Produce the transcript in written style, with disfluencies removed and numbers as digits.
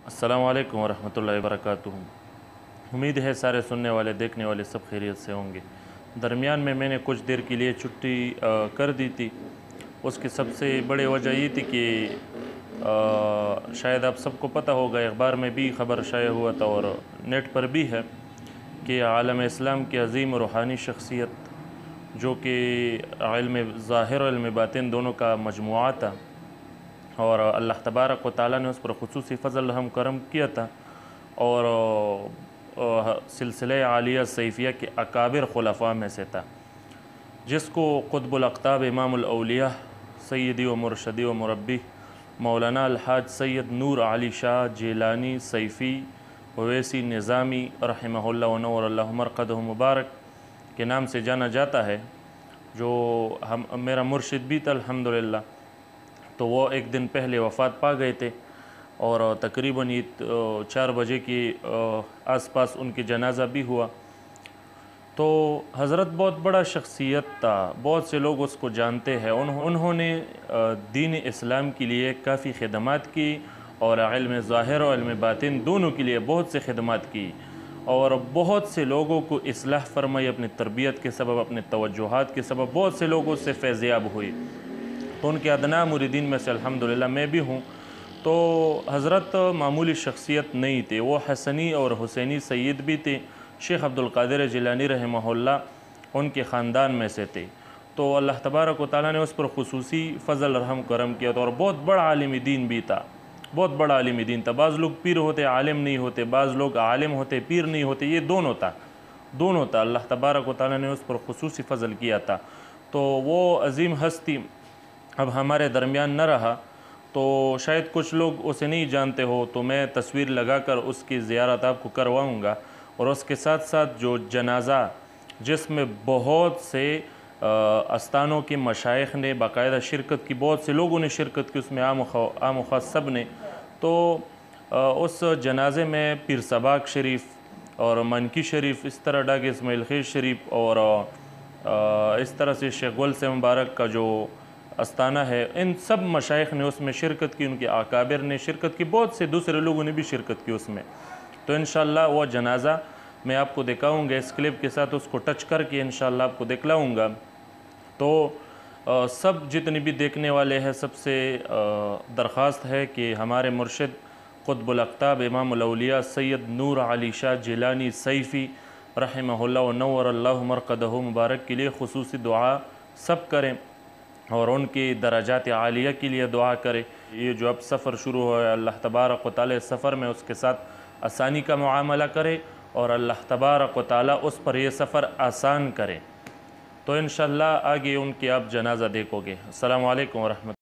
अस्सलामु अलैकुम वरहमतुल्लाहि वबरकातुहू। उम्मीद है सारे सुनने वाले देखने वाले सब खैरियत से होंगे। दरमियान में मैंने कुछ देर के लिए छुट्टी कर दी थी। उसकी सबसे बड़ी वजह ये थी कि शायद आप सबको पता होगा, अखबार में भी ख़बर शाया हुआ था और नेट पर भी है कि आलम इस्लाम की अज़ीम रूहानी शख्सियत जो कि इल्म ज़ाहिर और इल्म बातिन दोनों का मजमुआ था और अल्लाह तबारक व तआला ने उस पर ख़ुसूसी फ़ज़ल रहम करम किया था और सिलसिले आलिया सैफ़िया के अकाबिर खुलफ़ा में से था, जिसको क़ुत्बुल अक़ताब इमामुल औलिया सय्यदी व मुर्शदी व मुरब्बी मौलाना अलहाज सैयद नूर अली शाह जिलानी सैफ़ी ओवैसी निज़ामी रहमहुल्लाह व नव्वरल्लाहु मरक़दहु मुबारक के नाम से जाना जाता है, जो मेरा मुर्शिद भी था अल्हम्दुलिल्लाह। तो वो एक दिन पहले वफ़ात पा गए थे और तकरीबन ये 4 बजे के आसपास उनकी जनाज़ा भी हुआ। तो हज़रत बहुत बड़ा शख्सियत था, बहुत से लोग उसको जानते हैं। उन्होंने दीन इस्लाम के लिए काफ़ी खिदमत की और इल्म ज़ाहिर और इल्म बातिन दोनों के लिए बहुत से खिदमत की और बहुत से लोगों को इस्लाह फरमाई अपनी तरबियत के सबब, अपने तवज्जुहात के सबब। बहुत से लोगों से फैज़याब हुई। तो उनके अदना मुरीदीन में से अल्हम्दुलिल्लाह मैं भी हूँ। तो हज़रत मामूली शख्सियत नहीं थे, वो हसनी और हुसैनी सैयद भी थे। शेख अब्दुल क़ादिर जिलानी रहमहुल्लाह उनके ख़ानदान में से थे। तो अल्लाह तबारक व तआला ने उस पर ख़ुसूसी फ़ज़ल रहम करम किया था और बहुत बड़ा आलिम दीन भी था, बहुत बड़ा आलिम दीन था। बाज़ लोग पीर होते आलिम नहीं होते, बाज़ लोग आलिम होते पीर नहीं होते, ये दोनों था। अल्लाह तबारक व तआला ने उस पर ख़ुसूसी फ़ज़ल किया था। तो वो अज़ीम हस्ती अब हमारे दरमियान न रहा, तो शायद कुछ लोग उसे नहीं जानते हो, तो मैं तस्वीर लगाकर उसकी ज़ियारत आपको करवाऊँगा और उसके साथ साथ जो जनाज़ा जिसमें बहुत से आस्थानों के मशाइख ने बाकायदा शिरकत की, बहुत से लोगों ने शिरकत की उसमें, आम व ख़ास सब ने। तो उस जनाज़े में पीर सबाक शरीफ और मनकी शरीफ, इस तरह डाग इस्माइल ख़ैज़ शरीफ और इस तरह से शेख गुल से मुबारक का जो अस्ताना है, इन सब मशाइख ने उसमें शिरकत की, उनके अकाबिर ने शिरकत की, बहुत से दूसरे लोगों ने भी शिरकत की उसमें। तो इंशाअल्लाह वो जनाज़ा मैं आपको दिखाऊँगा इस क्लिप के साथ, उसको टच करके इंशाअल्लाह आपको दिखलाऊँगा। तो सब जितने भी देखने वाले हैं सबसे दरख्वास्त है कि हमारे मुर्शिद क़ुत्बुल अक़ताब इमामुल औलिया सैयद नूर अली शाह जिलानी सैफ़ी रहमहुल्लाह व नव्वरल्लाहु मरक़दहु मुबारक के लिए ख़ुसूसी दुआ सब करें और उनकी दराजात आलिया के लिए दुआ करें। ये जो अब सफ़र शुरू हो है, अल्लाह तबारक व तआला सफ़र में उसके साथ आसानी का मुआमला करे और अल्लाह तबारक व तआला उस पर यह सफ़र आसान करे। तो इंशाअल्लाह आगे उनकी आप जनाज़ा देखोगे। अस्सलामु अलैकुम व रहमतुल्लाह।